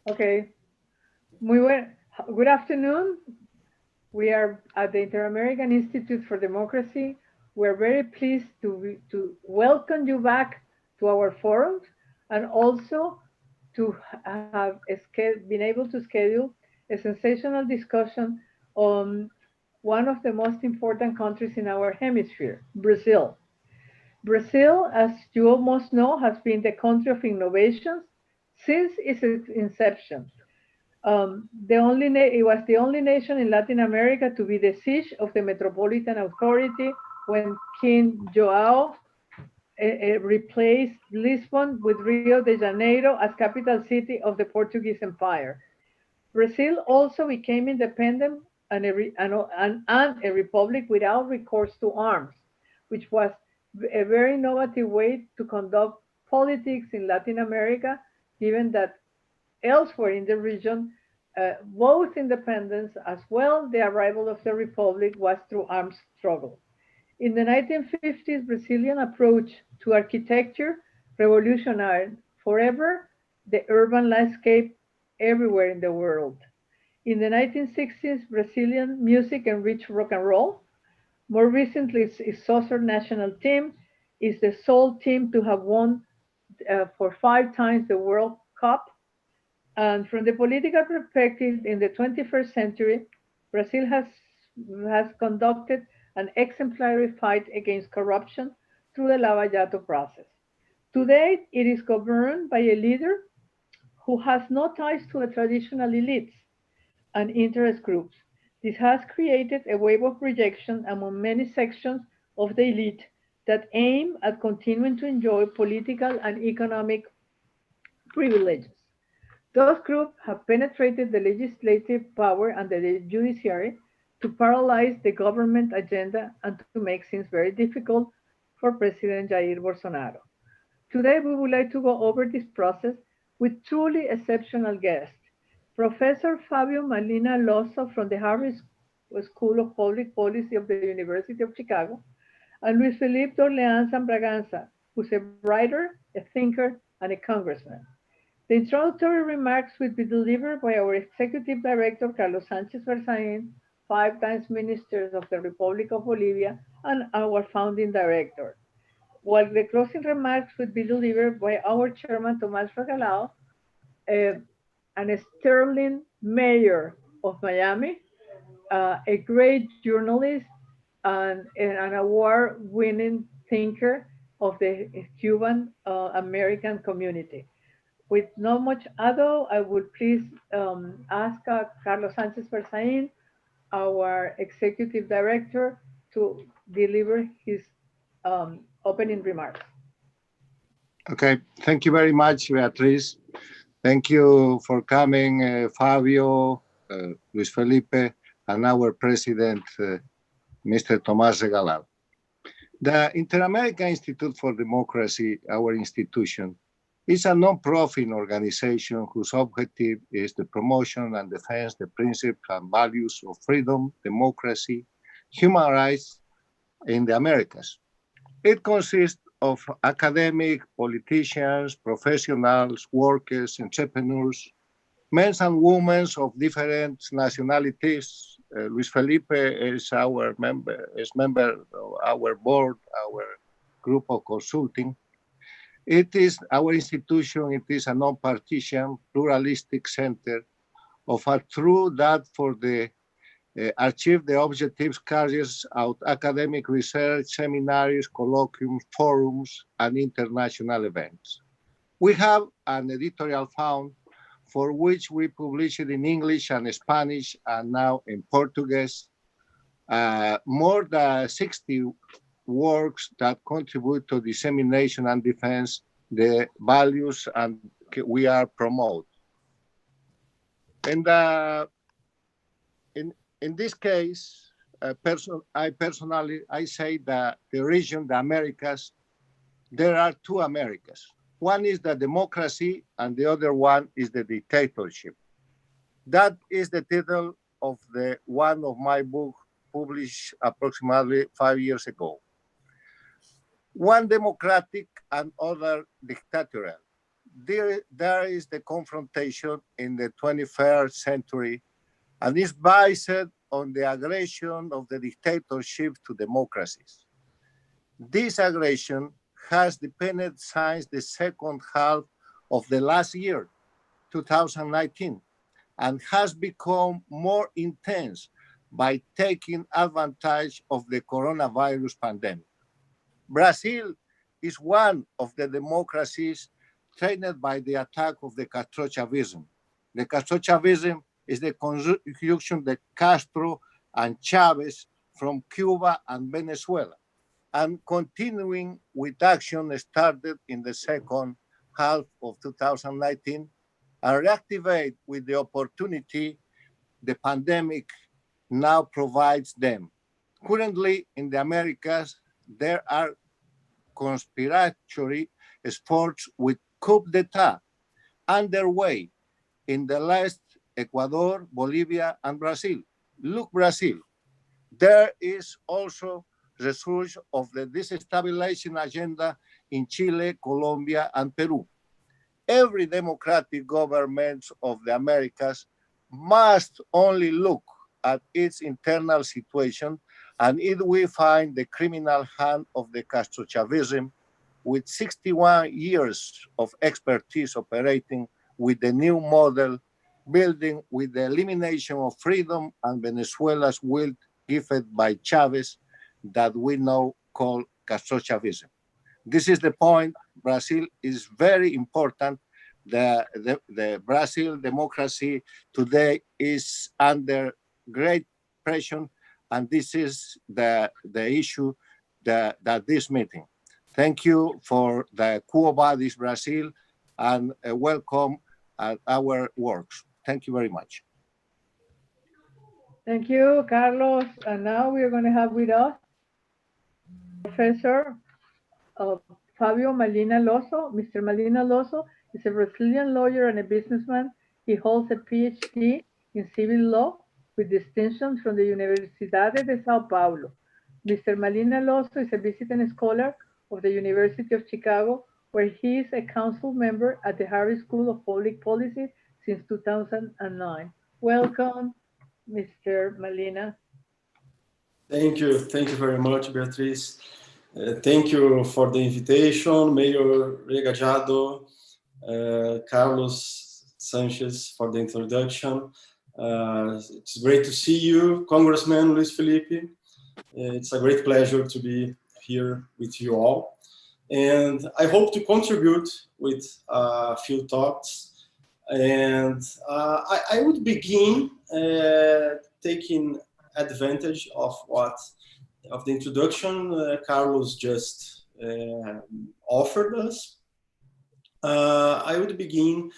Okay. Good afternoon. We are at the Interamerican Institute for Democracy. We're very pleased to welcome you back to our forums and also to have been able to schedule a sensational discussion on one of the most important countries in our hemisphere, Brazil. Brazil, as you almost know, has been the country of innovations since its inception. It was the only nation in Latin America to be the siege of the Metropolitan Authority when King João replaced Lisbon with Rio de Janeiro as capital city of the Portuguese Empire. Brazil also became independent and a republic without recourse to arms, which was a very innovative way to conduct politics in Latin America, given that elsewhere in the region, both independence as well the arrival of the republic was through armed struggle. In the 1950s, Brazilian approach to architecture revolutionized forever the urban landscape everywhere in the world. In the 1960s, Brazilian music enriched rock and roll. More recently, its soccer national team is the sole team to have won for 5 times the World Cup. And from the political perspective, in the 21st century, Brazil has conducted an exemplary fight against corruption through the Lava Jato process. Today, it is governed by a leader who has no ties to the traditional elites and interest groups. This has created a wave of rejection among many sections of the elite that aim at continuing to enjoy political and economic privileges. Those groups have penetrated the legislative power and the judiciary to paralyze the government agenda and to make things very difficult for President Jair Bolsonaro. Today, we would like to go over this process with truly exceptional guests. Professor Fabio Malina Losso from the Harvard School of Public Policy of the University of Chicago, and Luis Phillipe d'Orleans and Braganza, who's a writer, a thinker, and a congressman. The introductory remarks will be delivered by our Executive Director, Carlos Sanchez Berzain, 5 times Minister of the Republic of Bolivia, and our founding director, while the closing remarks will be delivered by our Chairman, Tomas Regalado, uh, an sterling mayor of Miami, a great journalist, and an award-winning thinker of the Cuban American community. With not much ado, I would please ask Carlos Sanchez Berzain, our Executive Director, to deliver his opening remarks. Okay, thank you very much, Beatrice. Thank you for coming, Fabio, Luis Phillipe, and our President, Mr. Tomas Regalado. The Interamerican Institute for Democracy, our institution, is a non-profit organization whose objective is the promotion and defense of the principles and values of freedom, democracy, human rights in the Americas. It consists of academic, politicians, professionals, workers, entrepreneurs, men and women of different nationalities. Luis Phillipe is member of our board, our group of consulting. It is our institution, it is a non-partisan, pluralistic center of a truth that for the achieve the objectives carries out academic research, seminars, colloquiums, forums, and international events. We have an editorial fund for which we publish it in English and Spanish and now in Portuguese. More than 60 works that contribute to dissemination and defense the values and we are promote. And in this case, I say that the region, the Americas, there are two Americas. One is the democracy and the other one is the dictatorship. That is the title of one of my books published approximately 5 years ago. One democratic and other dictatorial. there is the confrontation in the 21st century, and is based on the aggression of the dictatorship to democracies. This aggression has deepened since the second half of the last year, 2019, and has become more intense by taking advantage of the coronavirus pandemic. Brazil is one of the democracies threatened by the attack of the Castro Chavism. The Castro Chavism is the conjunction of Castro and Chavez from Cuba and Venezuela, and continuing with action started in the second half of 2019 and reactivate with the opportunity the pandemic now provides them. Currently in the Americas, there are conspiratory efforts with coup d'etat underway in the last Ecuador, Bolivia, and Brazil. Look, Brazil. There is also the source of the destabilization agenda in Chile, Colombia, and Peru. Every democratic government of the Americas must only look at its internal situation, and it will find the criminal hand of the Castro Chavism, with 61 years of expertise operating with the new model, building with the elimination of freedom and Venezuela's will given by Chavez that we now call Castro Chavism. This is the point. Brazil is very important. The Brazil democracy today is under great pressure, and this is the issue that this meeting. Thank you for the QUO VADIS Brazil, and welcome at our works. Thank you very much. Thank you, Carlos. And now we are going to have with us Professor Fabio Malina Losso. Mr. Malina Losso is a Brazilian lawyer and a businessman. He holds a PhD in civil law with distinction from the Universidade de Sao Paulo. Mr. Malina Losso is a visiting scholar of the University of Chicago, where he is a council member at the Harris School of Public Policy since 2009. Welcome, Mr. Malina. Thank you very much, Beatrice. Thank you for the invitation, Mayor Regalado, Carlos, Sanchez for the introduction. It's great to see you, Congressman Luiz Phillipe. It's a great pleasure to be here with you all. And I hope to contribute with a few thoughts. And I would begin taking advantage of the introduction Carlos just offered us. I would begin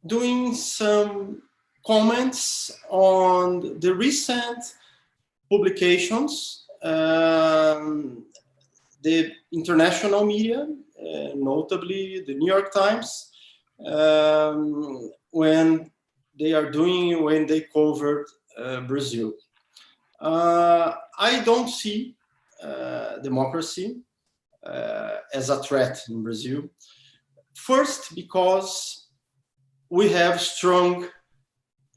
doing some comments on the recent publications, the international media, notably the New York Times, when they covered Brazil. I don't see democracy as a threat in Brazil. First, because we have strong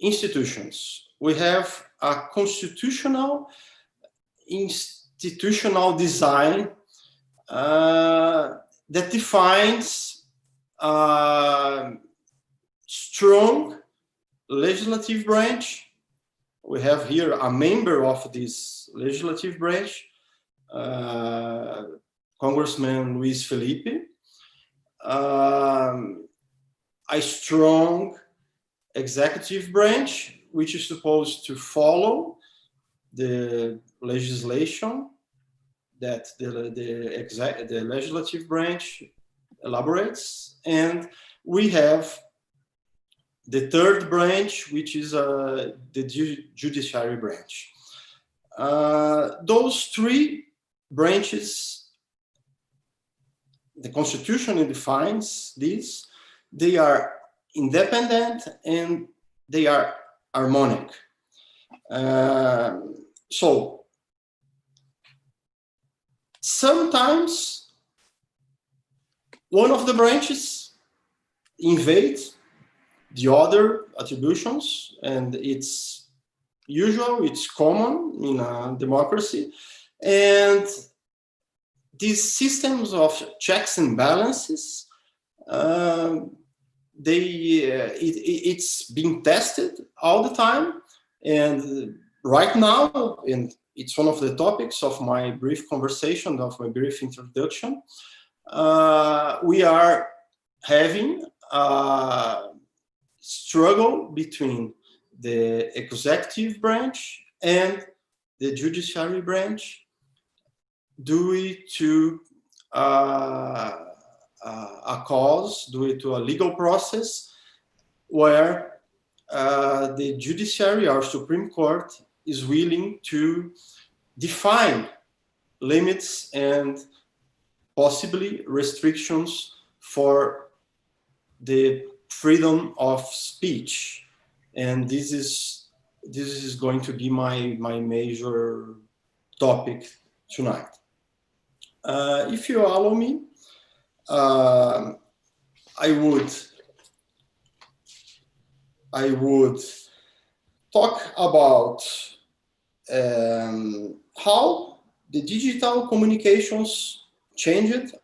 institutions. We have a constitutional design that defines a strong legislative branch. We have here a member of this legislative branch, Congressman Luiz Phillipe, a strong executive branch, which is supposed to follow the legislation that the legislative branch elaborates. And we have the third branch, which is the judiciary branch. Those three branches, the Constitution defines this, they are independent and they are harmonic. So sometimes one of the branches invades the other attributions, and it's usual, it's common in a democracy. And these systems of checks and balances, it's being tested all the time. And right now, and it's one of the topics of my brief conversation, of my brief introduction, we are having a struggle between the executive branch and the judiciary branch due to a cause, due to a legal process where the judiciary, our Supreme Court, is willing to define limits and possibly restrictions for the freedom of speech. And this is going to be my major topic tonight. If you allow me, I would talk about how the digital communications changed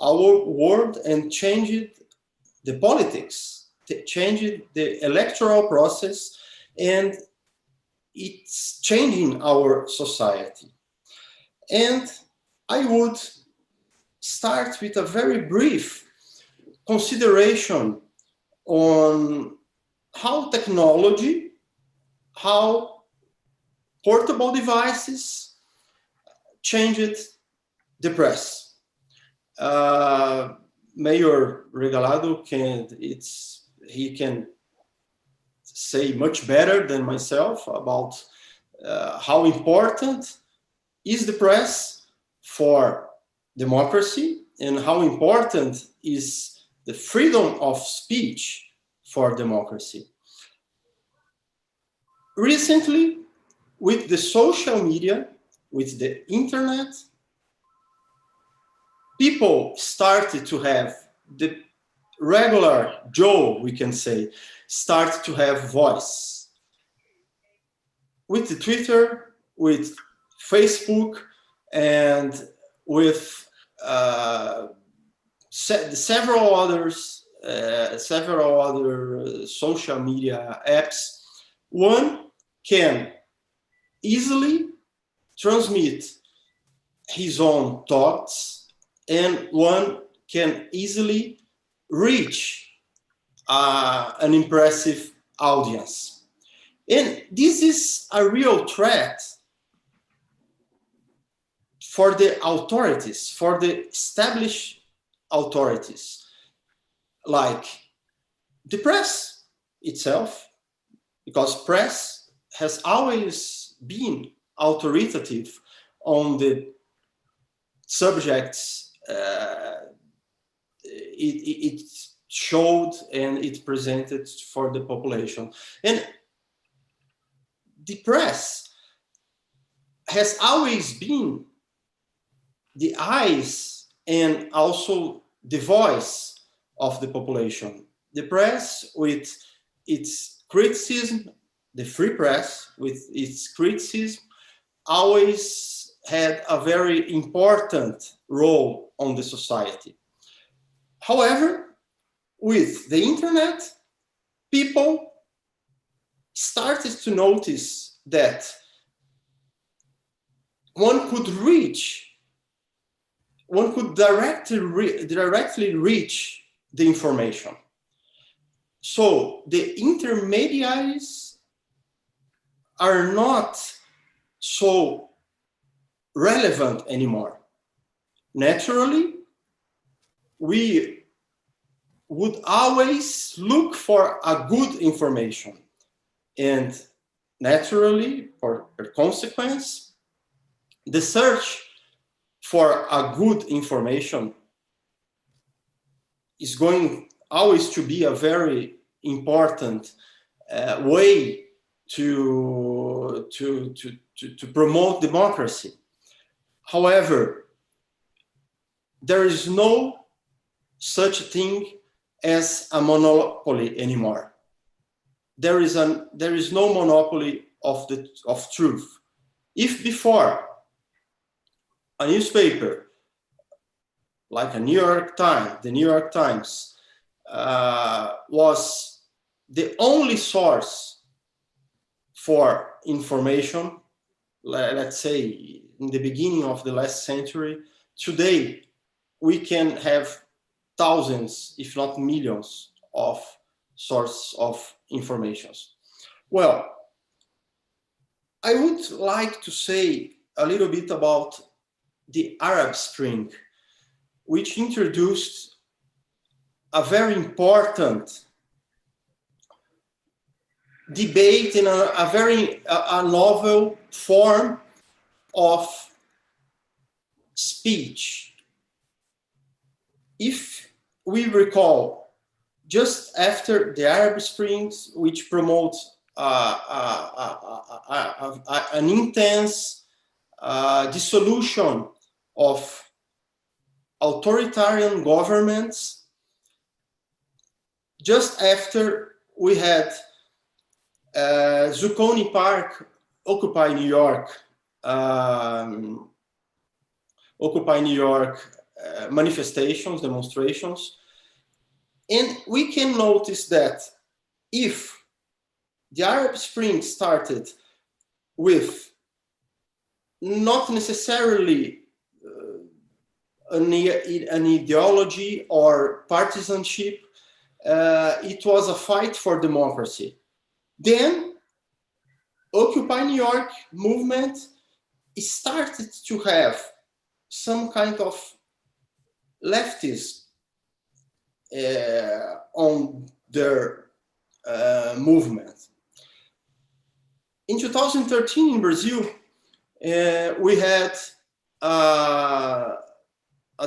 our world and changed the politics, changed the electoral process, and it's changing our society. And I would start with a very brief consideration on how technology, how portable devices changed the press. Mayor Regalado can say much better than myself about how important is the press for democracy and how important is the freedom of speech for democracy. Recently, with the social media, with the internet, people started to have, the regular Joe, we can say, start to have voice. With the Twitter, with Facebook, and with several other social media apps, one can easily transmit his own thoughts, and one can easily reach an impressive audience. And this is a real threat for the authorities, for the established authorities, like the press itself, because press has always been authoritative on the subjects it showed and it presented for the population. And the press has always been the eyes and also the voice of the population. The press, with its criticism, the free press, with its criticism, always had a very important role on the society. However, with the internet, people started to notice that one could directly reach the information. So the intermediaries are not so relevant anymore. Naturally, we would always look for a good information. And naturally, or per consequence, the search for a good information is going always to be a very important way to promote democracy. However, there is no such a thing as a monopoly anymore. There is no monopoly of truth. If before a newspaper like the New York Times was the only source for information, let's say in the beginning of the last century, today we can have thousands, if not millions, of sources of information. Well, I would like to say a little bit about the Arab Spring, which introduced a very important debate in a novel form of speech. If we recall, just after the Arab Springs, which promotes an intense dissolution of authoritarian governments, just after we had Zuccotti Park occupy New York, manifestations, demonstrations. And we can notice that if the Arab Spring started with not necessarily an ideology or partisanship, it was a fight for democracy. Then Occupy New York movement started to have some kind of leftism on their movement. In 2013 in Brazil, we had a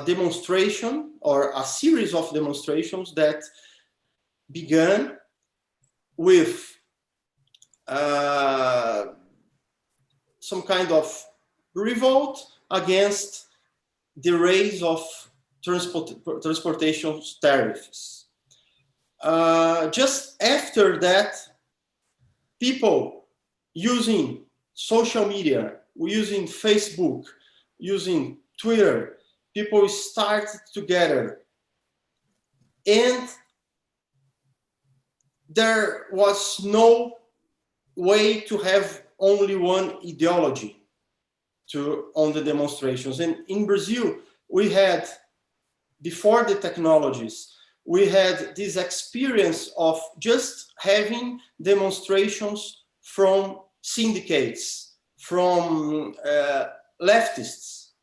demonstration or a series of demonstrations that began with some kind of revolt against the raise of transportation tariffs. Just after that, people using social media, using Facebook, using Twitter, people started together, and there was no way to have only one ideology on the demonstrations. And in Brazil, we had, before the technologies, we had this experience of just having demonstrations from syndicates, from leftists.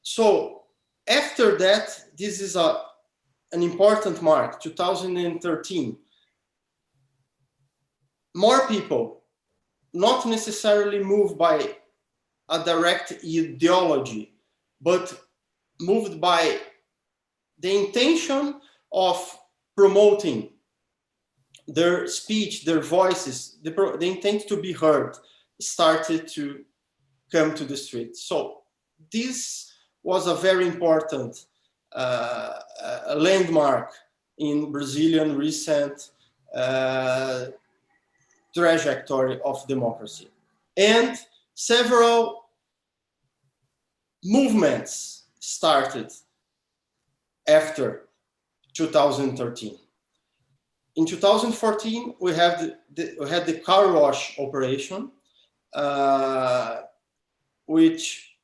So after that, this is an important mark, 2013. More people, not necessarily moved by a direct ideology, but moved by the intention of promoting their speech, their voices, the intent to be heard, started to come to the street. So this was a very important landmark in Brazilian recent trajectory of democracy. And several movements started after 2013. In 2014, we had the car wash operation, which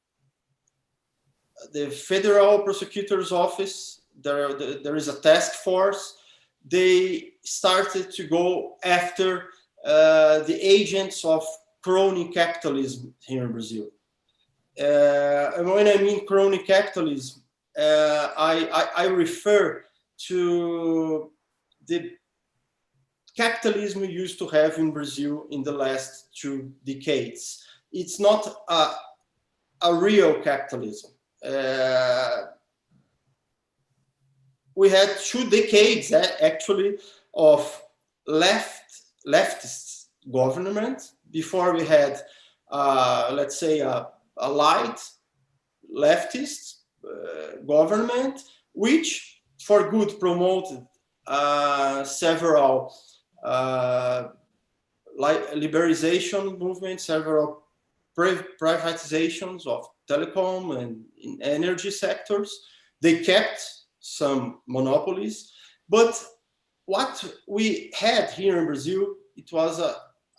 the Federal Prosecutor's Office, there is a task force. They started to go after the agents of crony capitalism here in Brazil. And when I mean crony capitalism, I refer to the capitalism we used to have in Brazil in the last 2 decades. It's not a real capitalism. We had 2 decades actually of leftist government. Before we had, let's say, a light leftist government, which for good promoted several liberalization movements, several privatizations of telecom and in energy sectors. They kept some monopolies, but what we had here in Brazil, it was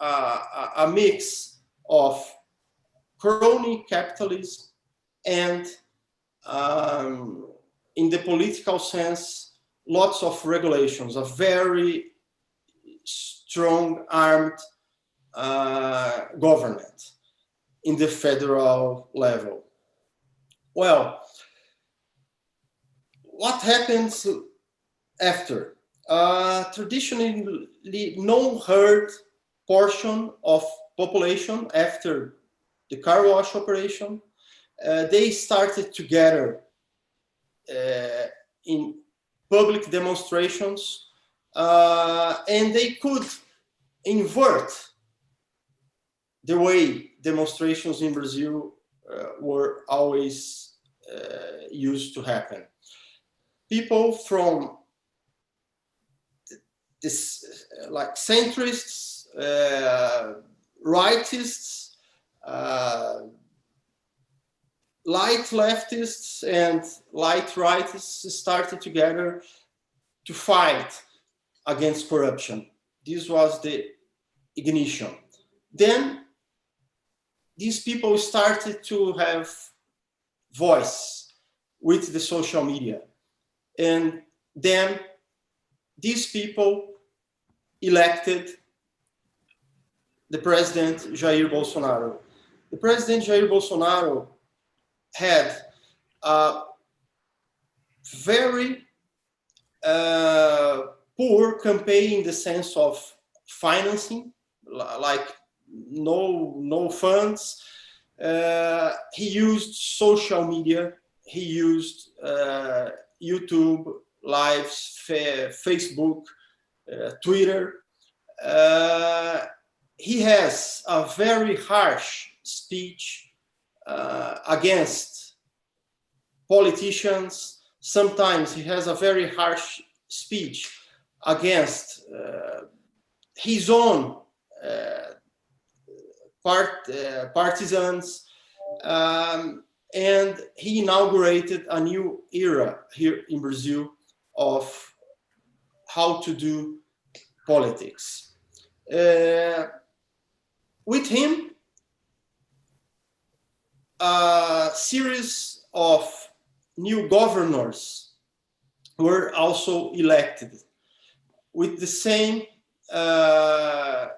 a mix of crony capitalism and, in the political sense, lots of regulations, a very strong armed government in the federal level. Well, what happens after? Traditionally, non-herd portion of population after the car wash operation, they started to gather in public demonstrations, and they could invert the way demonstrations in Brazil were always used to happen. People from this, like centrists, rightists, light leftists, and light rightists started together to fight against corruption. This was the ignition. Then these people started to have voice with the social media. And then these people elected the president Jair Bolsonaro. The president Jair Bolsonaro had a very poor campaign in the sense of financing, like no funds. He used social media. He used YouTube lives, Facebook, Twitter. He has a very harsh speech against politicians. Sometimes he has a very harsh speech against his own partisans, and he inaugurated a new era here in Brazil of how to do politics. With him, a series of new governors were also elected with the same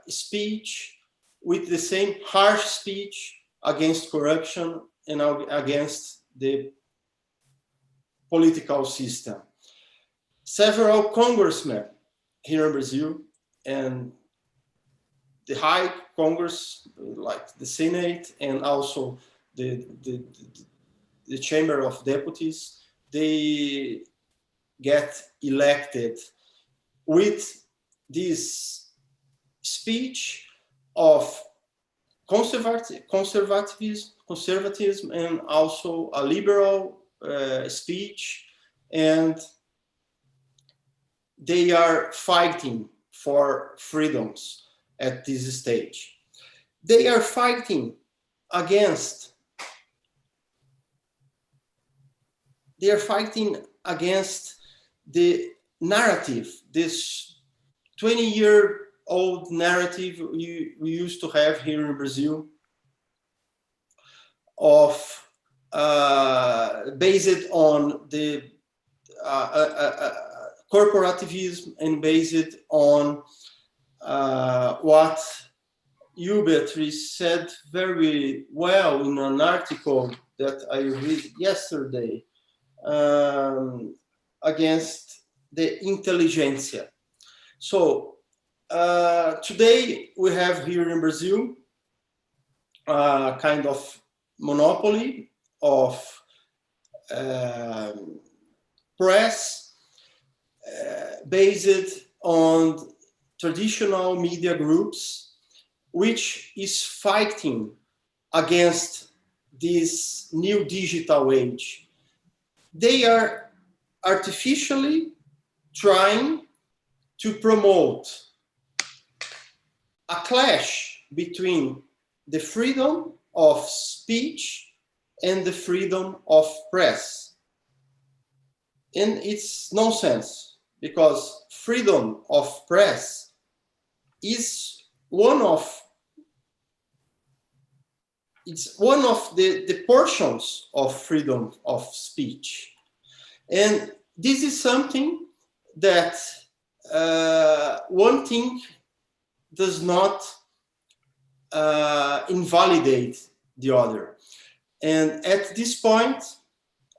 speech, with the same harsh speech against corruption and against the political system. Several congressmen here in Brazil and the high Congress, like the Senate and also the Chamber of Deputies, they get elected with this speech of conservatism and also a liberal speech, and they are fighting for freedoms at this stage. They are fighting against the narrative, this 20-year-old narrative we used to have here in Brazil of based on the corporativism and based on what you, Beatrice, said very well in an article that I read yesterday, against the intelligentsia. So today we have here in Brazil a kind of monopoly of press based on traditional media groups, which is fighting against this new digital age. They are artificially trying to promote a clash between the freedom of speech and the freedom of press. And it's nonsense, because freedom of press is one of the portions of freedom of speech. And this is something that one thing does not invalidate the other. And at this point,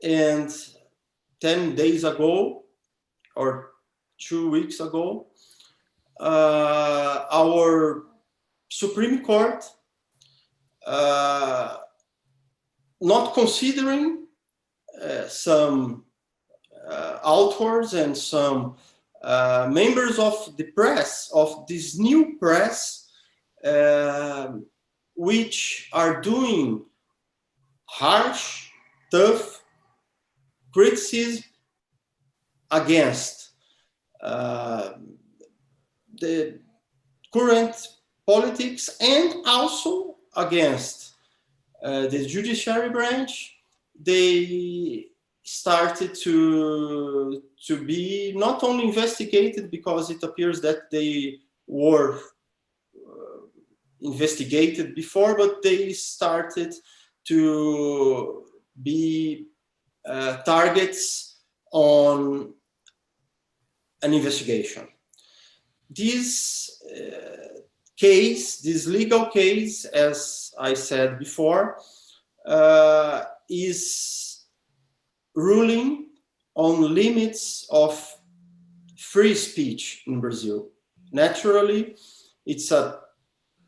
and 10 days ago, or 2 weeks ago, our Supreme Court, not considering some authors and some members of the press, of this new press, which are doing harsh, tough criticism against the current politics and also against the judiciary branch. They started to be not only investigated, because it appears that they were investigated before, but they started to be targets on an investigation. This case, this legal case, as I said before, is ruling on limits of free speech in Brazil. Naturally, it's a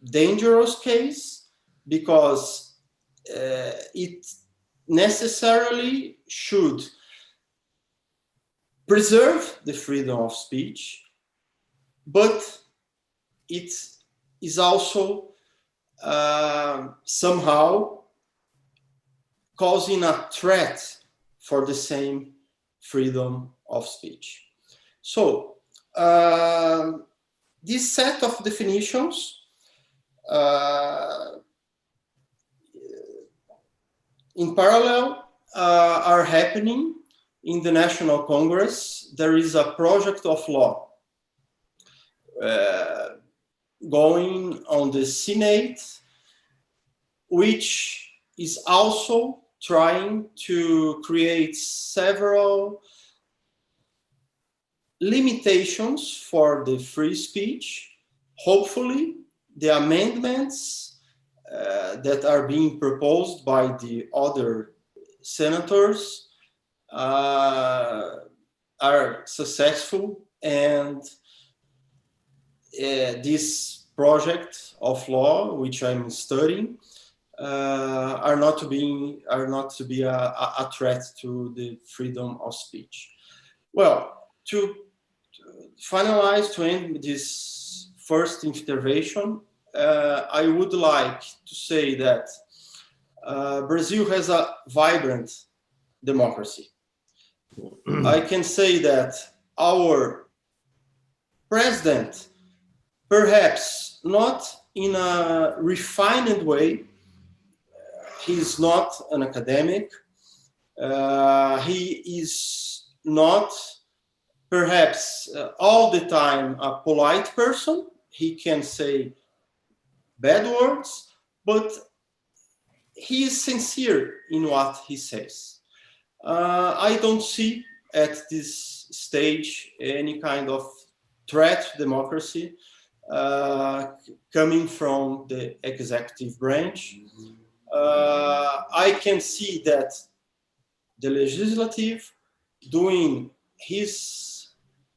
dangerous case, because it necessarily should preserve the freedom of speech, but it is also somehow causing a threat for the same freedom of speech. So this set of definitions in parallel are happening in the National Congress. There is a project of law going on the Senate, which is also trying to create several limitations for the free speech. Hopefully, the amendments that are being proposed by the other senators are successful, and this project of law, which I'm studying, are not to be a threat to the freedom of speech. Well, to finalize, to end this first intervention, I would like to say that Brazil has a vibrant democracy. I can say that our president, perhaps not in a refined way, he's not an academic, he is not perhaps all the time a polite person. He can say bad words, but he is sincere in what he says. I don't see at this stage any kind of threat to democracy coming from the executive branch. I can see that the legislative doing his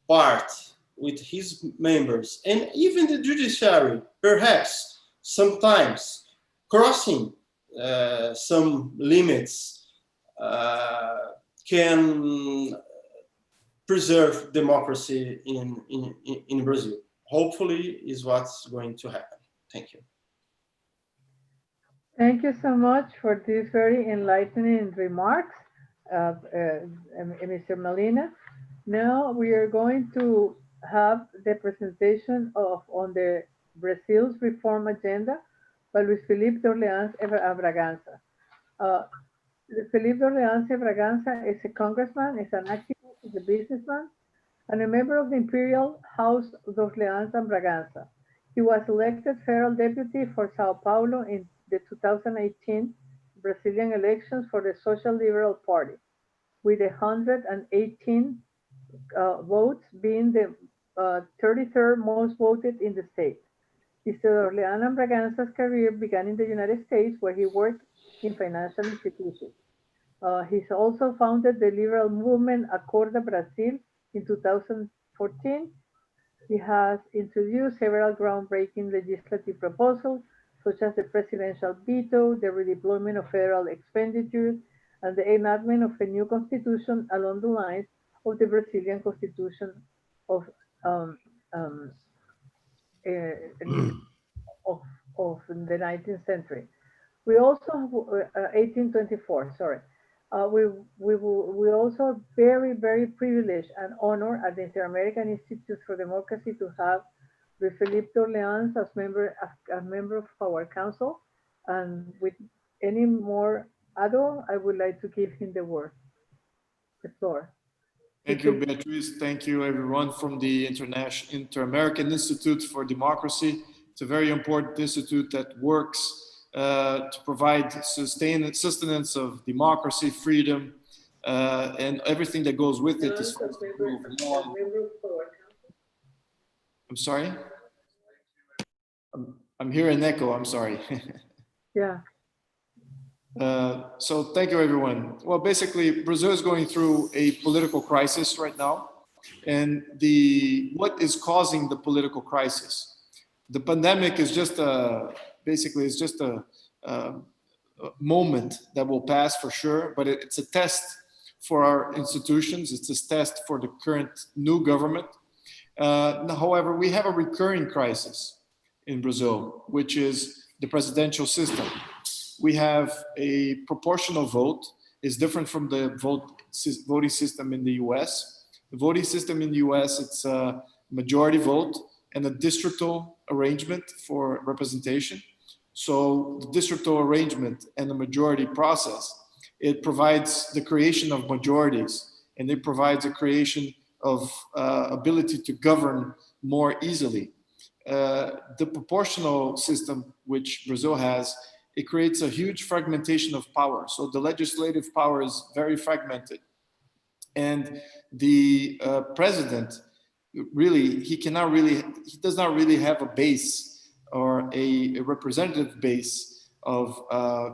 part with his members, and even the judiciary, perhaps sometimes crossing some limits, can preserve democracy in Brazil. Hopefully is what's going to happen. Thank you. Thank you so much for these very enlightening remarks. Mr. Malina. Now we are going to have the presentation on the Brazil's reform agenda by Luis Phillipe de Orleans Bragança. Phillipe de Orleans Bragança is a congressman, is an activist, is a businessman, and a member of the Imperial House of Orleans and Bragança. He was elected federal deputy for Sao Paulo in the 2018 Brazilian elections for the Social Liberal Party, with 118 votes being the 33rd most voted in the state. Mr. Orleans and Bragança's career began in the United States, where he worked in financial institutions. He's also founded the liberal movement Acorda Brasil in 2014. He has introduced several groundbreaking legislative proposals, such as the presidential veto, the redeployment of federal expenditures, and the enactment of a new constitution along the lines of the Brazilian constitution of the 19th century. We also have 1824. Sorry. We also are very, very privileged and honored at the Interamerican Institute for Democracy to have Phillipe de Orleans as member of our council. And with any more ado, I would like to give him the floor. Thank you, Beatrice. Thank you, everyone from the Interamerican Institute for Democracy. It's a very important institute that works to provide sustenance of democracy, freedom, and everything that goes with it. I'm sorry? I'm hearing an echo, I'm sorry. Yeah. So thank you, everyone. Well, basically, Brazil is going through a political crisis right now. And what is causing the political crisis? The pandemic is just a moment that will pass for sure, but it's a test for our institutions. It's a test for the current new government. However, we have a recurring crisis in Brazil, which is the presidential system. We have a proportional vote. It's different from the voting system in the US. The voting system in the US, it's a majority vote and a districtal arrangement for representation. So the districtal arrangement and the majority process, it provides the creation of majorities, and it provides a creation of ability to govern more easily. The proportional system, which Brazil has, it creates a huge fragmentation of power. So the legislative power is very fragmented. And the president, really, he does not really have a base or a representative base of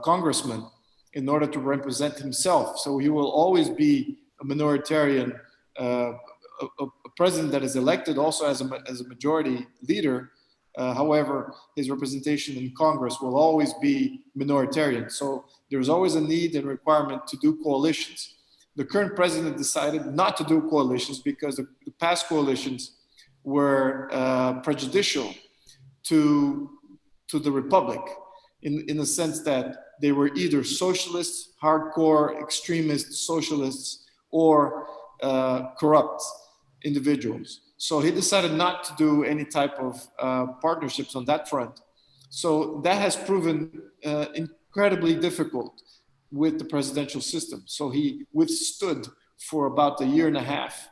congressmen in order to represent himself. So he will always be a minoritarian, a president that is elected also as a majority leader. However, his representation in Congress will always be minoritarian. So there's always a need and requirement to do coalitions. The current president decided not to do coalitions because the past coalitions were prejudicial to the republic in the sense that they were either socialists, hardcore extremist socialists, or corrupt individuals. So he decided not to do any type of partnerships on that front. So that has proven incredibly difficult with the presidential system. So he withstood for about a year and a half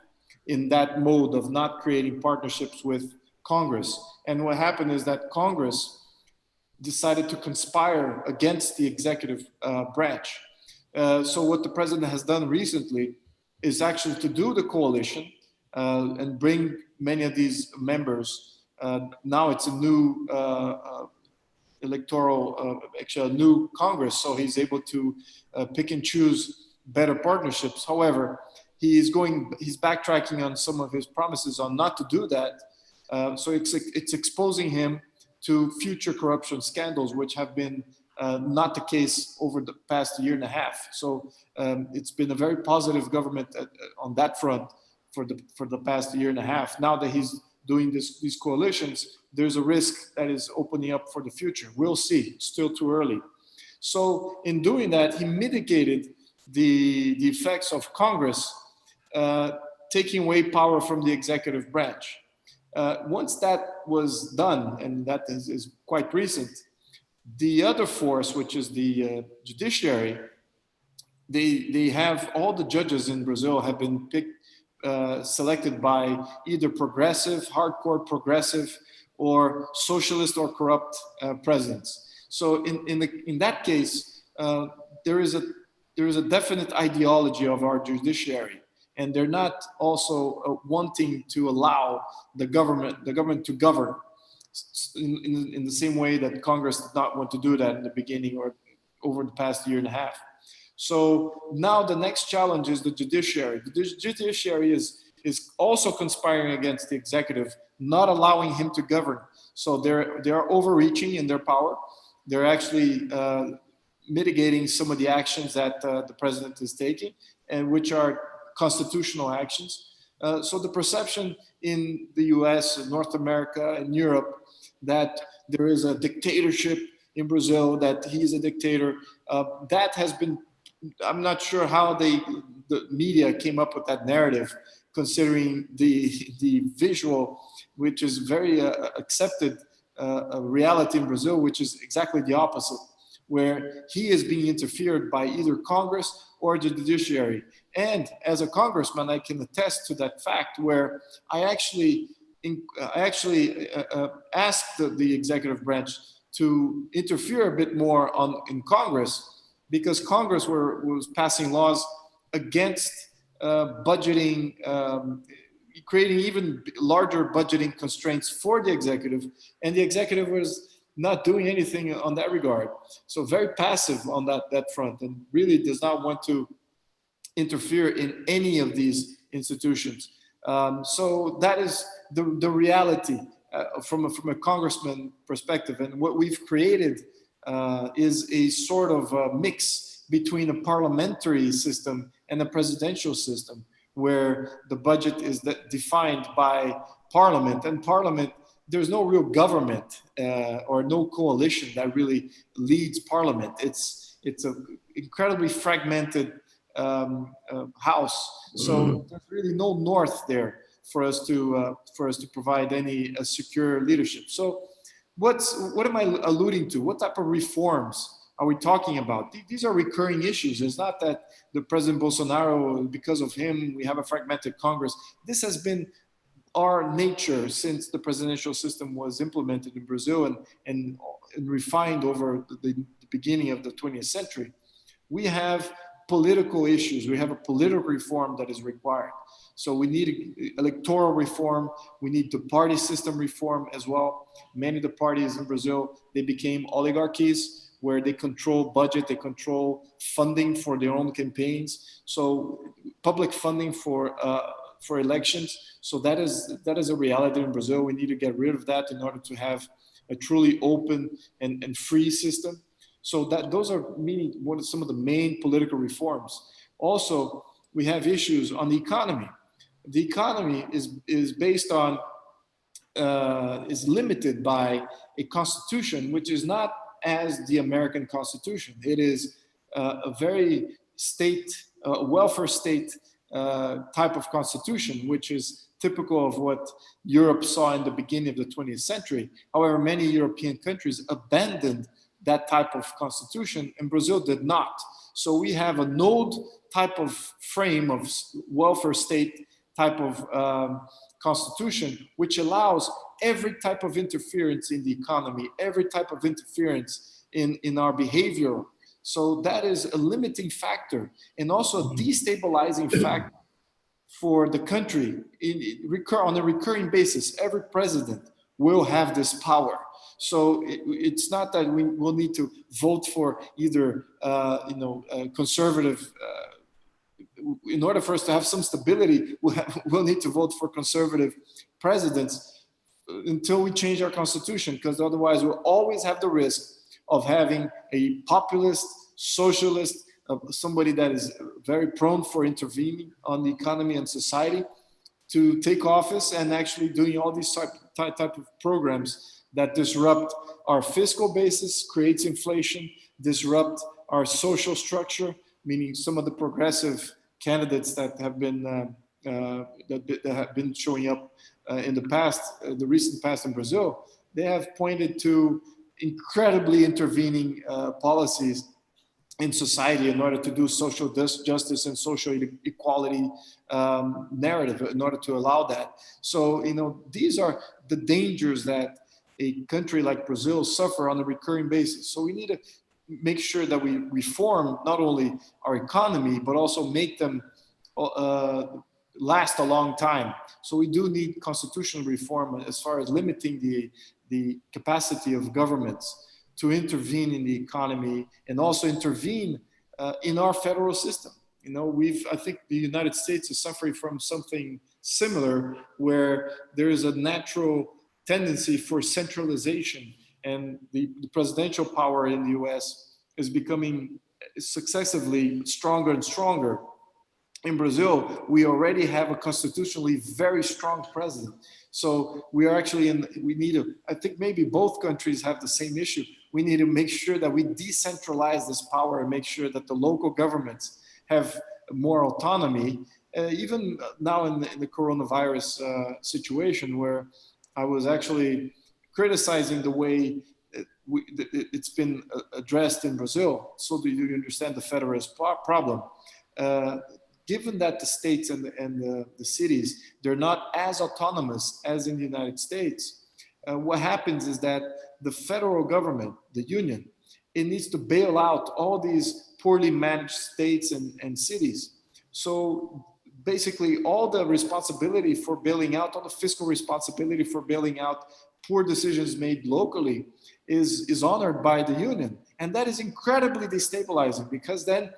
in that mode of not creating partnerships with Congress. And what happened is that Congress decided to conspire against the executive branch. So what the president has done recently is actually to do the coalition and bring many of these members. Now it's a new actually a new Congress, so he's able to pick and choose better partnerships. However, he's backtracking on some of his promises on not to do that. So it's exposing him to future corruption scandals, which have been not the case over the past year and a half. So it's been a very positive government on that front for the past year and a half. Now that he's doing these coalitions, there's a risk that is opening up for the future. We'll see. It's still too early. So in doing that, he mitigated the effects of Congress taking away power from the executive branch. Once that was done, and that is quite recent, the other force, which is the judiciary, they have all the judges in Brazil have been selected by either progressive, hardcore progressive, or socialist or corrupt presidents. So in that case, there is a definite ideology of our judiciary, and they're not also wanting to allow the government to govern in the same way that Congress did not want to do that in the beginning or over the past year and a half. So now the next challenge is the judiciary. The judiciary is also conspiring against the executive, not allowing him to govern. So they're overreaching in their power. They're actually mitigating some of the actions that the president is taking, and which are constitutional actions. So the perception in the US, North America, and Europe that there is a dictatorship in Brazil, that he is a dictator, that has been, I'm not sure how the media came up with that narrative, considering the visual, which is very accepted reality in Brazil, which is exactly the opposite, where he is being interfered by either Congress or the judiciary. And as a congressman, I can attest to that fact, where I actually asked the executive branch to interfere a bit more in Congress, because Congress was passing laws against budgeting, creating even larger budgeting constraints for the executive, and the executive was not doing anything on that regard. So very passive on that front, and really does not want to interfere in any of these institutions. So that is the reality from a congressman perspective. And what we've created is a sort of mix between a parliamentary system and a presidential system, where the budget is defined by Parliament, and Parliament, there's no real government or no coalition that really leads Parliament. It's an incredibly fragmented house, so there's really no north there for us to provide any secure leadership. So what am I alluding to? What type of reforms are we talking about? These are recurring issues. It's not that the President Bolsonaro, because of him, we have a fragmented Congress. This has been our nature since the presidential system was implemented in Brazil and refined over the beginning of the 20th century. We have political issues. We have a political reform that is required. So we need electoral reform. We need the party system reform as well. Many of the parties in Brazil, they became oligarchies, where they control budget, they control funding for their own campaigns. So public funding for elections. So that is a reality in Brazil. We need to get rid of that in order to have a truly open and free system. So those are some of the main political reforms. Also, we have issues on the economy. The economy is based on, is limited by a constitution, which is not as the American Constitution. It is a very welfare state type of constitution, which is typical of what Europe saw in the beginning of the 20th century. However, many European countries abandoned that type of constitution, and Brazil did not. So we have a node type of frame of welfare state type of constitution, which allows every type of interference in the economy, every type of interference in our behavior. So that is a limiting factor, and also a destabilizing factor for the country. On a recurring basis, every president will have this power. So it's not that we will need to vote for either, conservative. In order for us to have some stability, we'll need to vote for conservative presidents until we change our constitution, because otherwise we'll always have the risk of having a populist, socialist, somebody that is very prone for intervening on the economy and society, to take office and actually doing all these type of programs that disrupt our fiscal basis, creates inflation, disrupt our social structure, meaning some of the progressive candidates that have been that have been showing up in the past, the recent past in Brazil, they have pointed to incredibly intervening policies in society in order to do social justice and social equality narrative in order to allow that. So, you know, these are the dangers that a country like Brazil suffer on a recurring basis. So we need to make sure that we reform not only our economy, but also make them last a long time. So we do need constitutional reform as far as limiting the capacity of governments to intervene in the economy and also intervene in our federal system. You know, I think the United States is suffering from something similar, where there is a natural tendency for centralization, and the presidential power in the US is becoming successively stronger and stronger. In Brazil, we already have a constitutionally very strong president. So we are actually I think maybe both countries have the same issue. We need to make sure that we decentralize this power and make sure that the local governments have more autonomy. Even now in the coronavirus situation, where I was actually criticizing the way it's been addressed in Brazil, so that you understand the federalist problem. Given that the states and the cities, they're not as autonomous as in the United States, what happens is that the federal government, the union, it needs to bail out all these poorly managed states and cities. So basically all the responsibility for bailing out, all the fiscal responsibility for bailing out poor decisions made locally is honored by the union. And that is incredibly destabilizing, because then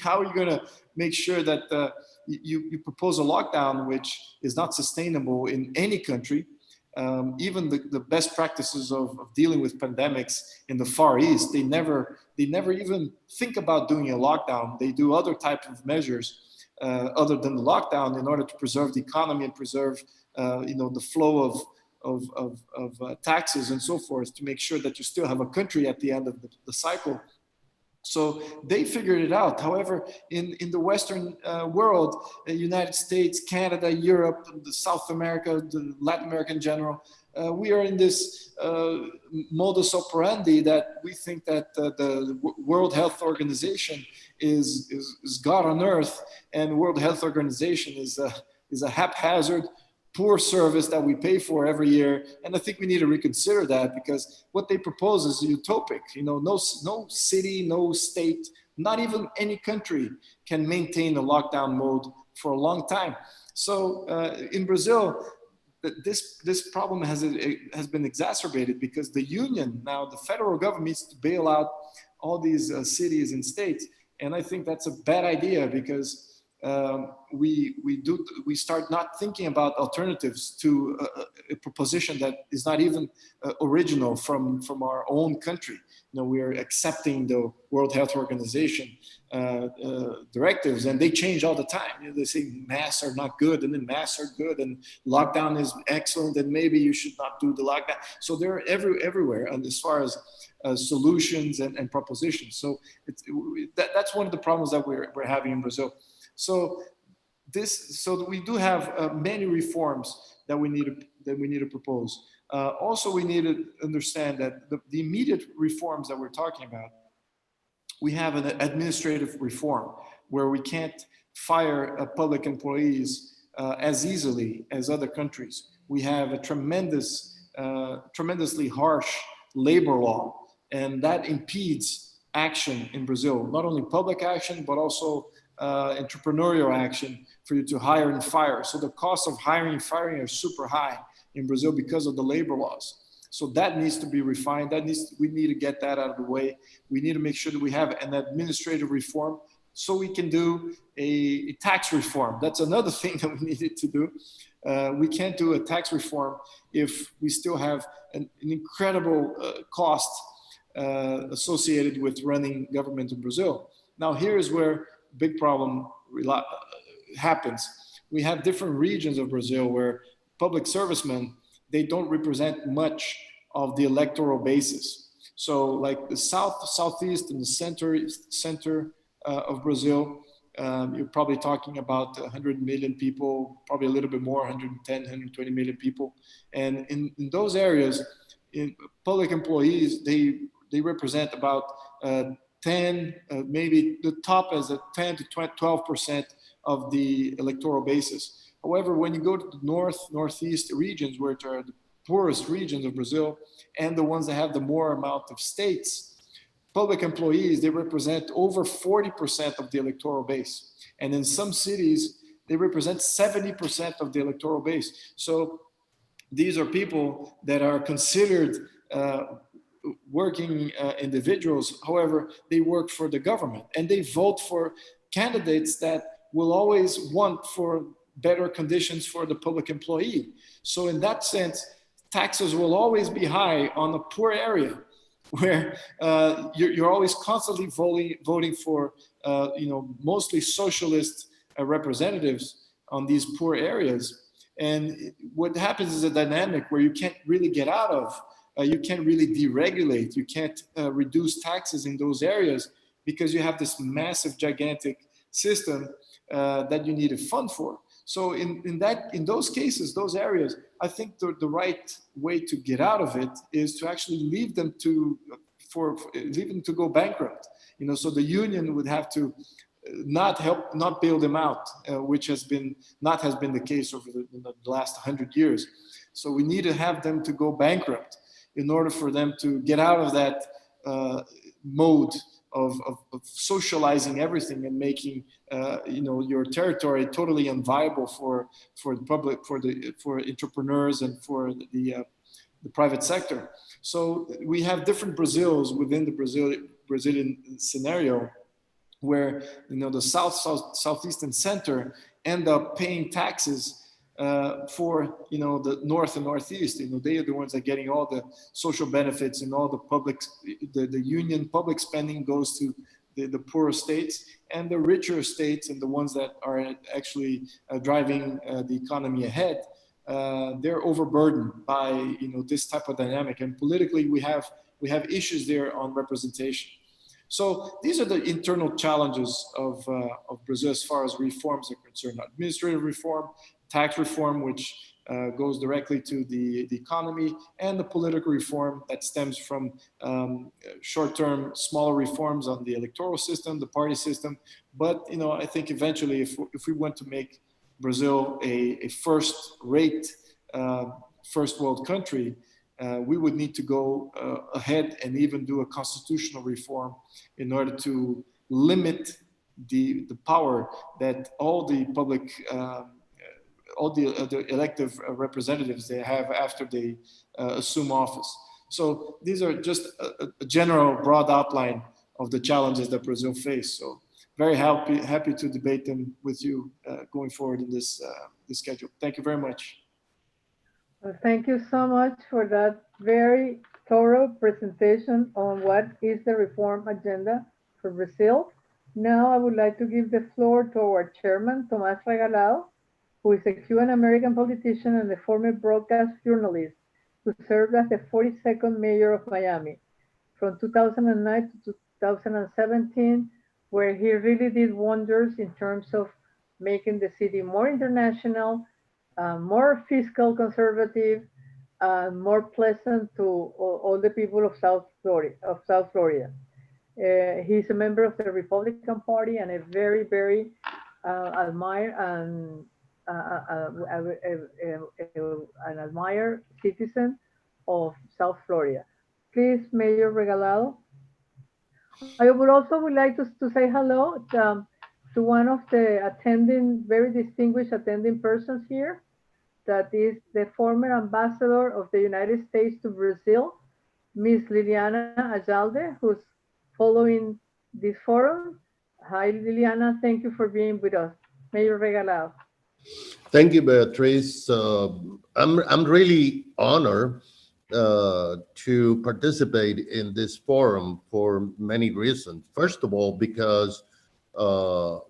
how are you going to make sure that you propose a lockdown which is not sustainable in any country? Even the best practices of dealing with pandemics in the Far East, they never even think about doing a lockdown. They do other types of measures other than the lockdown in order to preserve the economy and preserve the flow of taxes and so forth, to make sure that you still have a country at the end of the cycle. So they figured it out. However, in the Western world, the United States, Canada, Europe, South America, the Latin America in general, we are in this modus operandi that we think that the World Health Organization is God on earth, and World Health Organization is a haphazard, poor service that we pay for every year. And I think we need to reconsider that, because what they propose is utopic. You know, no city, no state, not even any country can maintain a lockdown mode for a long time. So in Brazil, this problem has been exacerbated because the union, now the federal government, needs to bail out all these cities and states. And I think that's a bad idea, because we start not thinking about alternatives to a proposition that is not even original from our own country. You know, we are accepting the World Health Organization directives, and they change all the time. You know, they say masks are not good, and then masks are good, and lockdown is excellent, and maybe you should not do the lockdown. So they're everywhere, and as far as solutions and propositions. So that's one of the problems that we're having in Brazil. So we do have many reforms that we need to propose. Also, we need to understand that the immediate reforms that we're talking about, we have an administrative reform where we can't fire public employees as easily as other countries. We have a tremendously harsh labor law, and that impedes action in Brazil, not only public action, but also entrepreneurial action for you to hire and fire. So the costs of hiring and firing are super high in Brazil because of the labor laws. So that needs to be refined. We need to get that out of the way. We need to make sure that we have an administrative reform so we can do a tax reform. That's another thing that we needed to do. We can't do a tax reform if we still have an incredible cost associated with running government in Brazil. Now, here's where big problem happens. We have different regions of Brazil where public servicemen, they don't represent much of the electoral basis. So like the southeast and the center of Brazil. You're probably talking about 100 million people, probably a little bit more, 110, 120 million people. And in those areas, public employees, they represent about 10, maybe the top is at 10 to 12% of the electoral basis. However, when you go to the northeast regions, which are the poorest regions of Brazil, and the ones that have the more amount of states, public employees, they represent over 40% of the electoral base. And in some cities, they represent 70% of the electoral base. So these are people that are considered working individuals. However, they work for the government and they vote for candidates that will always want for better conditions for the public employee. So in that sense, taxes will always be high on a poor area, where you're always constantly voting for, mostly socialist representatives on these poor areas. And what happens is a dynamic where you can't really get out of. You can't really deregulate. You can't reduce taxes in those areas because you have this massive, gigantic system that you need a fund for. So in those cases, those areas, I think the right way to get out of it is to actually leave them to go bankrupt. So the union would have to not bail them out, which has been the case over the last 100 years. So we need to have them to go bankrupt in order for them to get out of that mode of socializing everything and making your territory totally unviable for the public, for entrepreneurs and for the private sector. So we have different Brazils within the Brazilian scenario, where the southeastern center end up paying taxes for the north and northeast. They are the ones that are getting all the social benefits, and all the public, the union public spending goes to the poorer states, and the richer states and the ones that are actually driving the economy ahead. They're overburdened by this type of dynamic, and politically we have issues there on representation. So these are the internal challenges of Brazil as far as reforms are concerned: administrative reform, tax reform, which goes directly to the economy, and the political reform that stems from short-term, smaller reforms on the electoral system, the party system. But I think eventually, if we want to make Brazil a first-rate, first world country, we would need to go ahead and even do a constitutional reform in order to limit the power that all the public, all the elective representatives they have after they assume office. So these are just a general broad outline of the challenges that Brazil faces. So very happy to debate them with you going forward in this schedule. Thank you very much. Well, thank you so much for that very thorough presentation on what is the reform agenda for Brazil. Now I would like to give the floor to our chairman, Tomas Regalado, who is a Cuban American politician and a former broadcast journalist who served as the 42nd mayor of Miami from 2009 to 2017, where he really did wonders in terms of making the city more international, more fiscal conservative, more pleasant to all the people of South Florida. He's a member of the Republican Party and a very, very admired citizen of South Florida. Please, Mayor Regalado. I would like to say hello to one of the very distinguished attending persons here, that is the former ambassador of the United States to Brazil, Ms. Liliana Ayalde, who's following this forum. Hi, Liliana, thank you for being with us. Mayor Regalado. Thank you, Beatrice. I'm really honored to participate in this forum for many reasons. First of all, because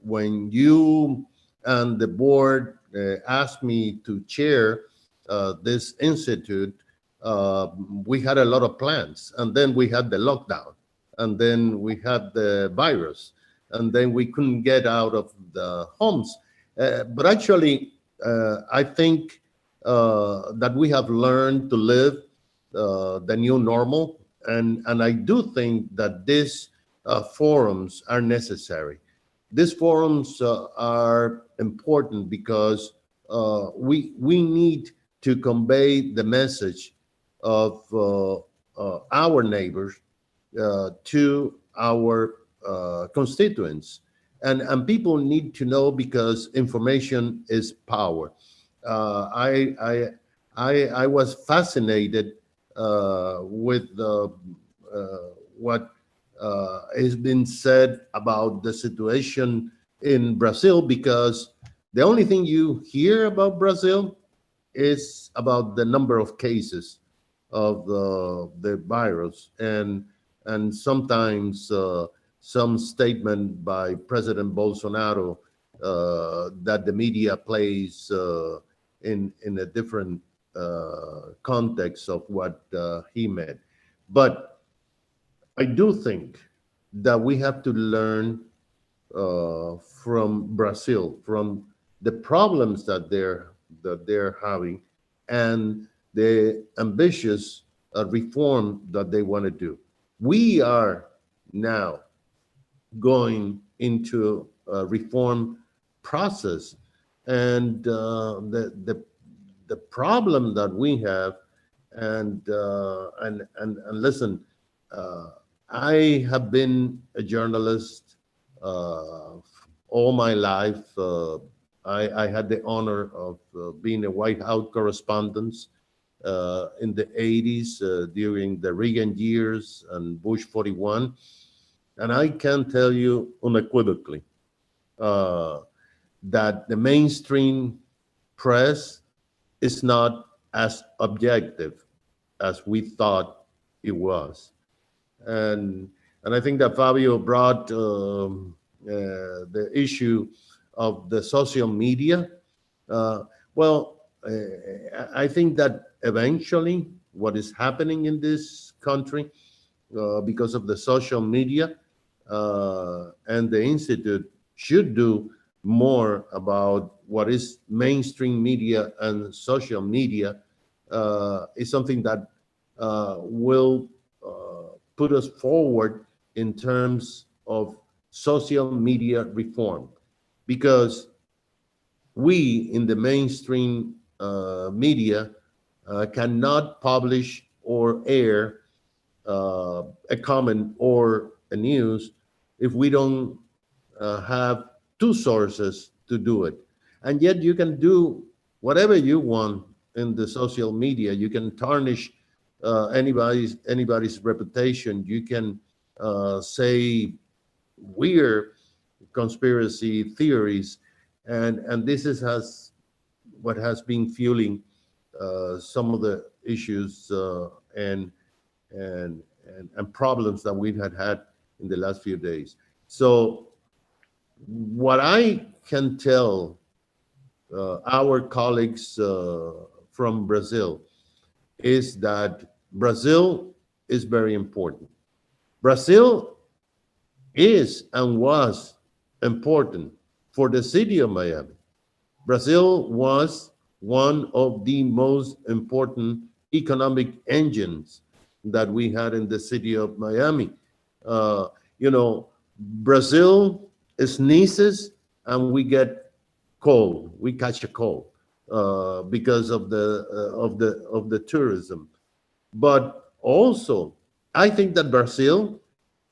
when you and the board asked me to chair this institute, we had a lot of plans, and then we had the lockdown, and then we had the virus, and then we couldn't get out of the homes. But actually, I think that we have learned to live the new normal, and I do think that these forums are necessary. These forums are important because we need to convey the message of our neighbors to our constituents, and people need to know because information is power. I was fascinated with what has been said about the situation in Brazil, because the only thing you hear about Brazil is about the number of cases of the virus, and sometimes some statement by President Bolsonaro that the media plays in a different context of what he meant. But I do think that we have to learn from Brazil, from the problems that they're having, and the ambitious reform that they want to do. We are now going into a reform process, and the problem that we have, and listen, I have been a journalist all my life. I had the honor of being a White House correspondent in the 80s during the Reagan years and Bush 41. And I can tell you unequivocally that the mainstream press is not as objective as we thought it was. And I think that Fabio brought the issue of the social media. I think that eventually what is happening in this country because of the social media and the Institute should do more about what is mainstream media and social media is something that will put us forward in terms of social media reform, because we in the mainstream media cannot publish or air a comment or a news if we don't have two sources to do it. And yet you can do whatever you want in the social media. You can tarnish anybody's reputation. You can say weird conspiracy theories, and this has what has been fueling some of the issues and problems that we've had in the last few days. So what I can tell our colleagues from Brazil is that Brazil is very important. Brazil is and was important for the city of Miami. Brazil was one of the most important economic engines that we had in the city of Miami. Brazil sneezes and we get cold. We catch a cold because of the tourism. But also, I think that Brazil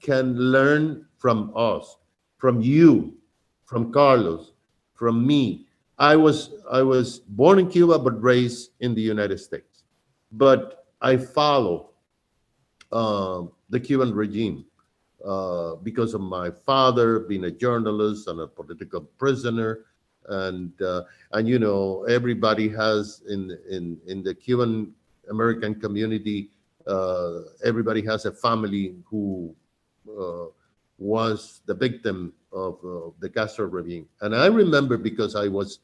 can learn from us, from you, from Carlos, from me. I was born in Cuba but raised in the United States. But I follow the Cuban regime because of my father being a journalist and a political prisoner, and everybody has in the Cuban American community, everybody has a family who was the victim of the Castro regime. And I remember, because I was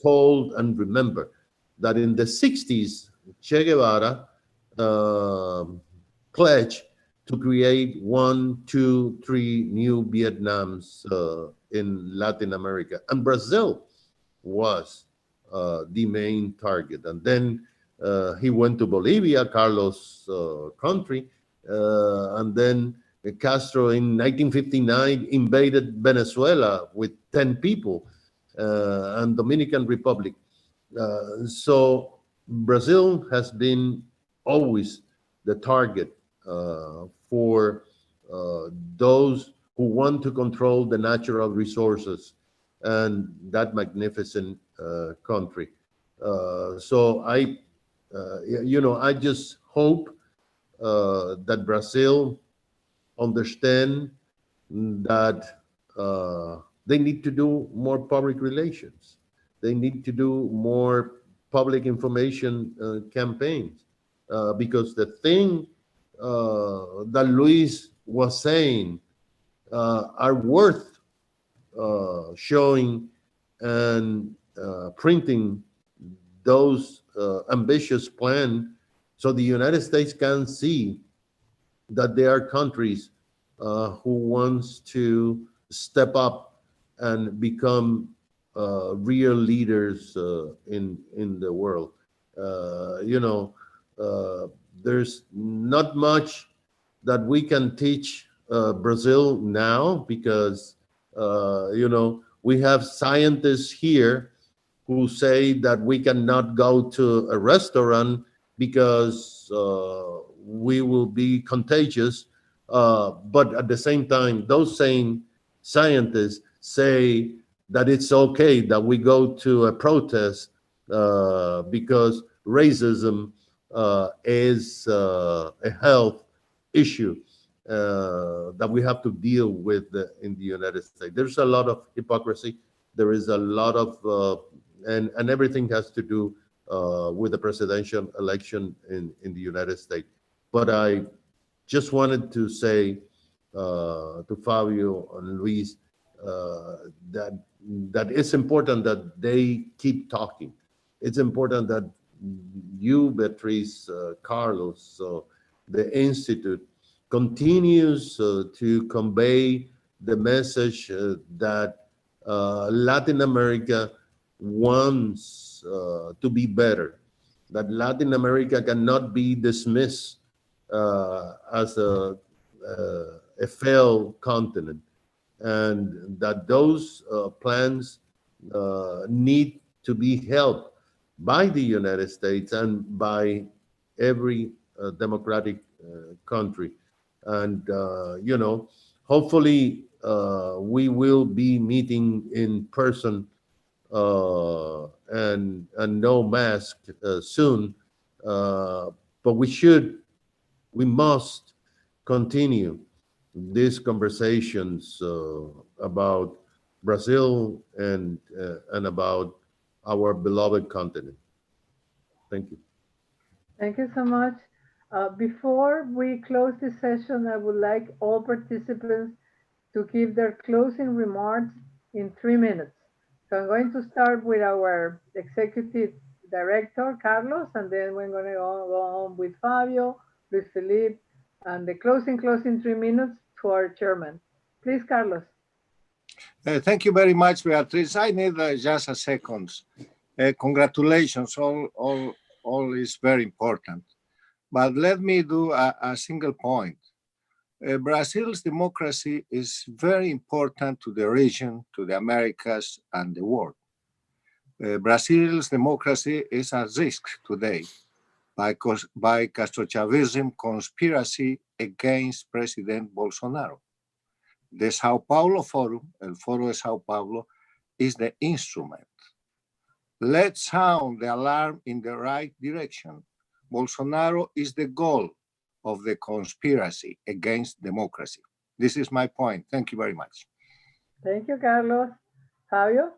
told and remember that in the 60s, Che Guevara pledged to create 1, 2, 3 new Vietnams in Latin America. And Brazil was the main target. And then he went to Bolivia, Carlos' country, and then Castro in 1959 invaded Venezuela with 10 people, and Dominican Republic. So Brazil has been always the target for those who want to control the natural resources and that magnificent country. So I just hope that Brazil understand that they need to do more public relations. They need to do more public information campaigns, because the thing that Luiz was saying are worth showing and printing those ambitious plans, so the United States can see that there are countries who wants to step up and become real leaders in the world. There's not much that we can teach Brazil now, because we have scientists here who say that we cannot go to a restaurant because we will be contagious. But at the same time, those same scientists say that it's okay that we go to a protest because racism is a health issue that we have to deal with in the United States. There's a lot of hypocrisy. There is a lot of, and everything has to do with the presidential election in the United States. But I just wanted to say to Fabio and Luiz that it's important that they keep talking. It's important that you, Beatrice, Carlos, the Institute continues to convey the message that Latin America wants to be better, that Latin America cannot be dismissed as a failed continent, and that those plans need to be helped by the United States and by every democratic country. And, hopefully we will be meeting in person and no mask soon. But we must continue these conversations about Brazil and about our beloved continent. Thank you. Thank you so much. Before we close this session, I would like all participants to give their closing remarks in 3 minutes. So I'm going to start with our Executive Director, Carlos, and then we're going to go on with Fabio, Luiz Phillipe, and the closing 3 minutes to our chairman. Please, Carlos. Thank you very much, Beatrice. I need just a second. Congratulations, all is very important. But let me do a single point. Brazil's democracy is very important to the region, to the Americas, and the world. Brazil's democracy is at risk today by Castro-Chavism conspiracy against President Bolsonaro. The Sao Paulo Forum, el Foro de Sao Paulo, is the instrument. Let's sound the alarm in the right direction. Bolsonaro is the goal of the conspiracy against democracy. This is my point. Thank you very much. Thank you, Carlos. Fabio?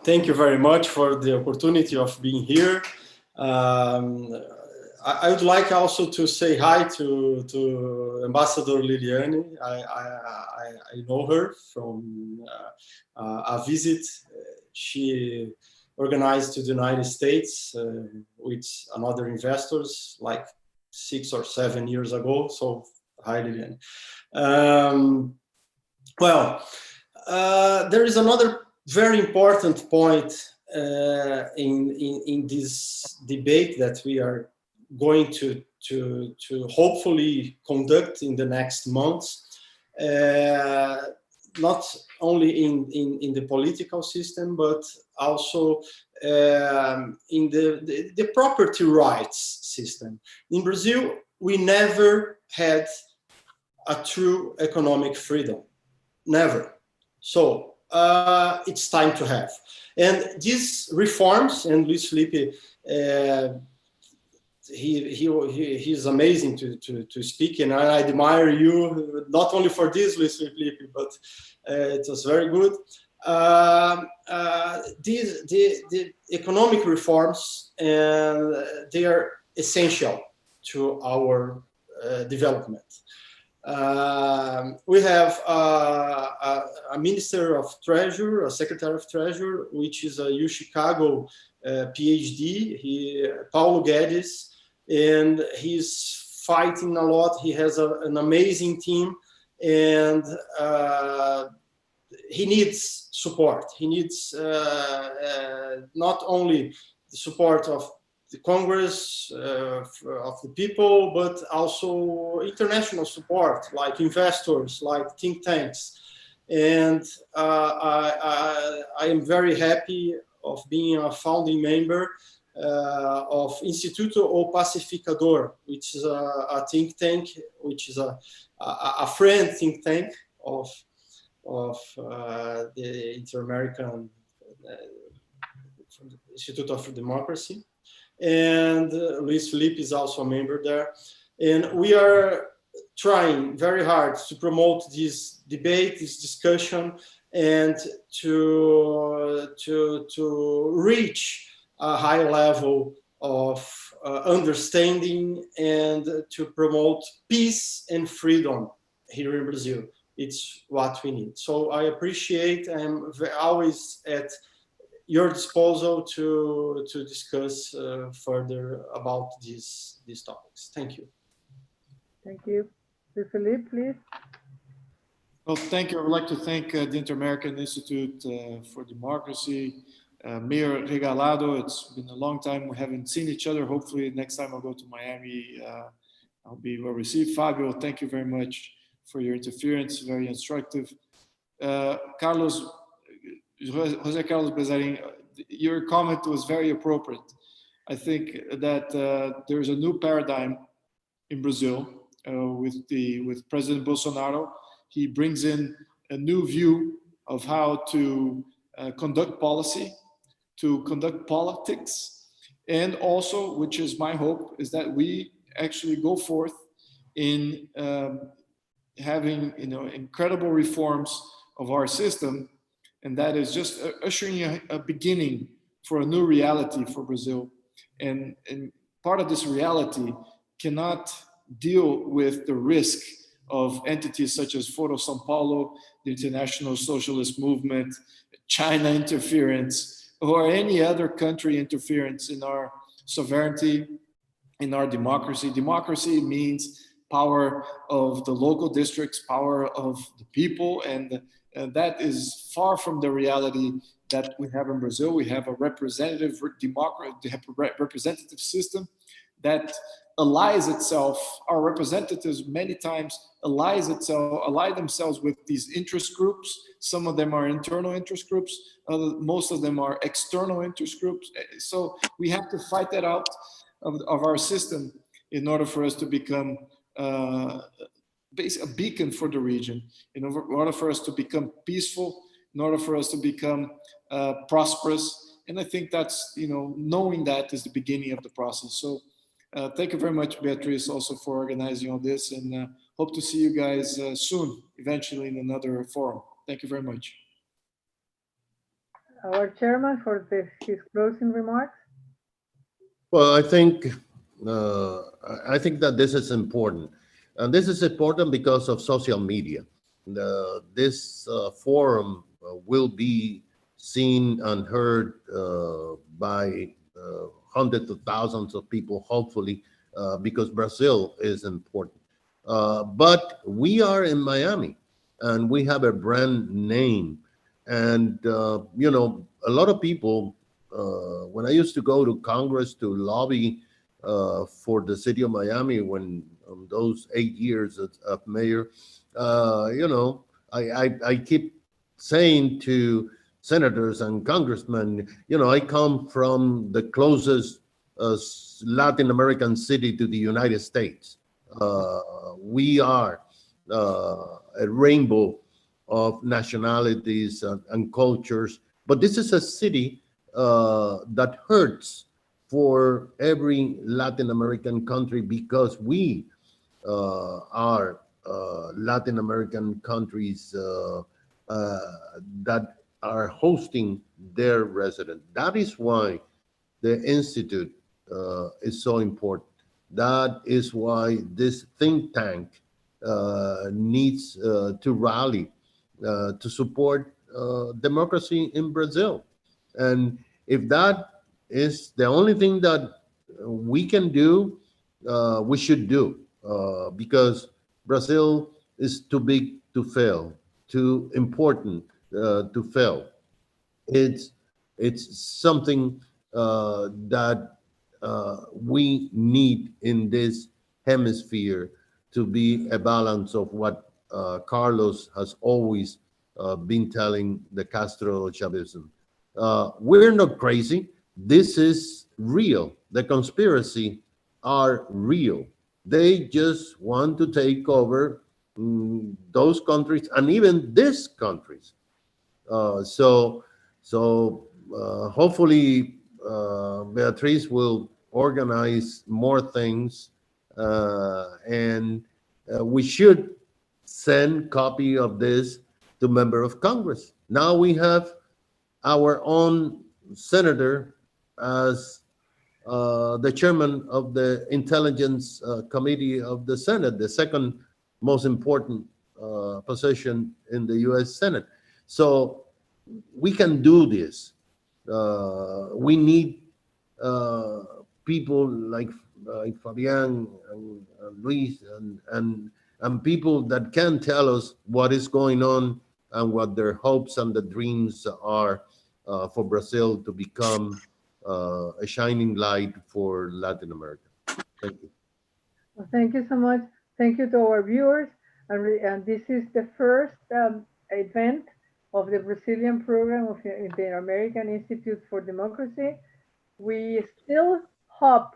Thank you very much for the opportunity of being here. I would like also to say hi to Ambassador Liliane. I know her from a visit she organized to the United States with another investors like 6 or 7 years ago. So hi, Lilian. There is another very important point in this debate that we are going to hopefully conduct in the next months, not only in the political system, but also in the property rights system. In Brazil, we never had a true economic freedom, never. So it's time to have. And these reforms, and Luiz Phillipe, he's amazing to speak, and I admire you not only for this, Luiz Phillipe, but it was very good. The economic reforms, and they are essential to our development. We have a Minister of Treasury, a Secretary of Treasury, which is a UChicago PhD, Paulo Guedes, and he's fighting a lot. He has an amazing team, and he needs support. He needs not only the support of the Congress, of the people, but also international support, like investors, like think tanks. And I am very happy of being a founding member of Instituto Pacificador, which is a think tank, which is a friend think tank of the Interamerican Institute of Democracy. And Luiz Phillipe is also a member there. And we are trying very hard to promote this debate, this discussion, and to reach a high level of understanding and to promote peace and freedom here in Brazil. It's what we need. So I appreciate, I'm always at your disposal to discuss further about these topics. Thank you. Thank you. Phillipe, please. Well, thank you. I would like to thank the Interamerican Institute for Democracy, Mayor Regalado. It's been a long time we haven't seen each other. Hopefully next time I'll go to Miami, I'll be well received. Fabio, thank you very much for your interference, very instructive. Carlos, Jose Carlos Berzain, your comment was very appropriate. I think that there's a new paradigm in Brazil with President Bolsonaro. He brings in a new view of how to conduct policy, to conduct politics, and also, which is my hope, is that we actually go forth in having incredible reforms of our system, and that is just ushering a beginning for a new reality for Brazil. And part of this reality cannot deal with the risk of entities such as Foro São Paulo, the International Socialist Movement, China interference, or any other country interference in our sovereignty, in our democracy. Democracy means power of the local districts, power of the people, and that is far from the reality that we have in Brazil. We have a representative democracy, representative system that allies itself. Our representatives many times ally themselves with these interest groups. Some of them are internal interest groups. Most of them are external interest groups. So we have to fight that out of our system in order for us to become a beacon for the region, in order for us to become peaceful, in order for us to become prosperous. And I think that's, knowing that is the beginning of the process. So thank you very much, Beatrice, also for organizing all this, and hope to see you guys soon, eventually in another forum. Thank you very much. Our chairman for his closing remarks. Well, I think that this is important. And this is important because of social media. This forum will be seen and heard by hundreds of thousands of people, hopefully, because Brazil is important. But we are in Miami, and we have a brand name. And, you know, a lot of people, when I used to go to Congress to lobby for the city of Miami, when those 8 years of mayor, you know, I keep saying to senators and congressmen, you know, I come from the closest Latin American city to the United States. We are a rainbow of nationalities and cultures, but this is a city that hurts for every Latin American country because we are Latin American countries that are hosting their residents. That is why the Institute is so important. That is why this think tank needs to rally to support democracy in Brazil. And if that is the only thing that we can do, we should do, because Brazil is too big to fail, too important to fail. It's something that we need in this hemisphere to be a balance of what Carlos has always been telling the Castro Chavism. We're not crazy. This is real. The conspiracy are real. They just want to take over those countries and even these countries. So hopefully Beatrice will organize more things, and we should send copy of this to member of Congress. Now we have our own senator as the chairman of the Intelligence Committee of the Senate, the second most important position in the U.S. Senate. So we can do this. We need people like Fabian and Luiz and people that can tell us what is going on and what their hopes and the dreams are for Brazil to become a shining light for Latin America. Thank you. Well, thank you so much. Thank you to our viewers. And this is the first event of the Brazilian program of the Interamerican Institute for Democracy. We still hope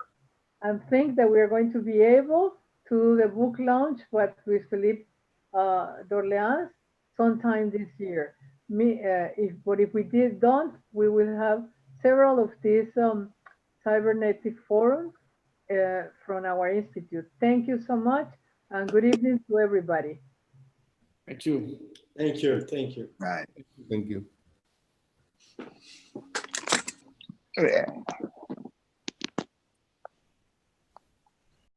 and think that we are going to be able to do the book launch with Phillipe d'Orléans sometime this year. But if we don't, we will have several of these cybernetic forums from our institute. Thank you so much, and good evening to everybody. Thank you. Thank you. Thank you. Right. Thank you. Yeah.